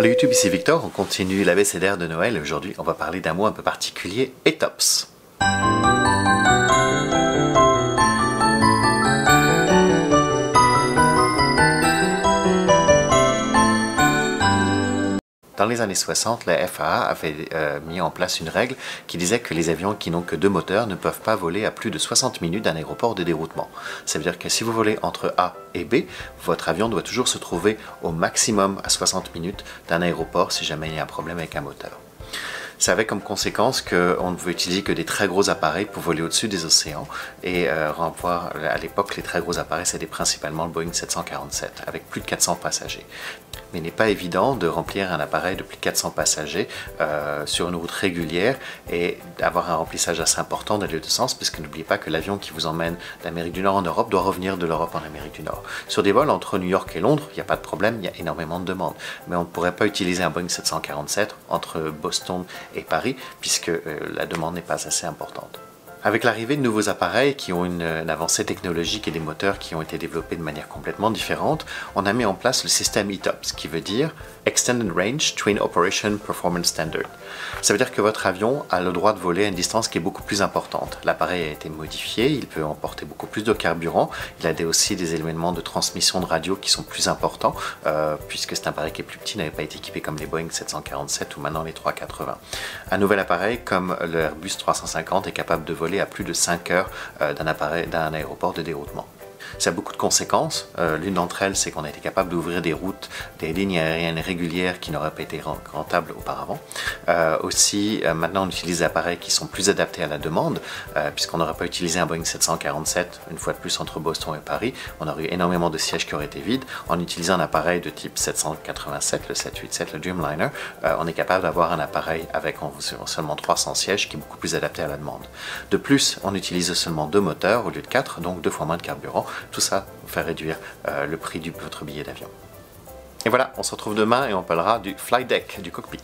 Allô YouTube, ici Victor, on continue l'abécédaire de Noël et aujourd'hui on va parler d'un mot un peu particulier, ETOPS. Dans les années 60, la FAA avait mis en place une règle qui disait que les avions qui n'ont que deux moteurs ne peuvent pas voler à plus de 60 minutes d'un aéroport de déroutement. Ça veut dire que si vous volez entre A et B, votre avion doit toujours se trouver au maximum à 60 minutes d'un aéroport si jamais il y a un problème avec un moteur. Ça avait comme conséquence qu'on ne pouvait utiliser que des très gros appareils pour voler au-dessus des océans. Et à l'époque, les très gros appareils, c'était principalement le Boeing 747, avec plus de 400 passagers. Mais il n'est pas évident de remplir un appareil de plus de 400 passagers sur une route régulière et d'avoir un remplissage assez important dans les deux sens, puisque n'oubliez pas que l'avion qui vous emmène d'Amérique du Nord en Europe doit revenir de l'Europe en Amérique du Nord. Sur des vols entre New York et Londres, il n'y a pas de problème, il y a énormément de demandes. Mais on ne pourrait pas utiliser un Boeing 747 entre Boston et Paris, puisque la demande n'est pas assez importante. Avec l'arrivée de nouveaux appareils qui ont une avancée technologique et des moteurs qui ont été développés de manière complètement différente, on a mis en place le système ETOPS, qui veut dire Extended Range Twin Operation Performance Standard. Ça veut dire que votre avion a le droit de voler à une distance qui est beaucoup plus importante. L'appareil a été modifié, il peut emporter beaucoup plus de carburant, il a aussi des éléments de transmission de radio qui sont plus importants, puisque c'est un appareil qui est plus petit, n'avait pas été équipé comme les Boeing 747 ou maintenant les 380. Un nouvel appareil comme le Airbus 350 est capable de voler à plus de 5 heures d'un aéroport de déroutement. Ça a beaucoup de conséquences. L'une d'entre elles, c'est qu'on a été capable d'ouvrir des routes, des lignes aériennes régulières qui n'auraient pas été rentables auparavant. Maintenant, on utilise des appareils qui sont plus adaptés à la demande, puisqu'on n'aurait pas utilisé un Boeing 747, une fois de plus entre Boston et Paris. On aurait eu énormément de sièges qui auraient été vides. En utilisant un appareil de type 787, le 787, le Dreamliner, on est capable d'avoir un appareil avec seulement 300 sièges qui est beaucoup plus adapté à la demande. De plus, on utilise seulement 2 moteurs au lieu de 4, donc 2 fois moins de carburant. Tout ça fait réduire le prix de votre billet d'avion. Et voilà, on se retrouve demain et on parlera du flight deck, du cockpit.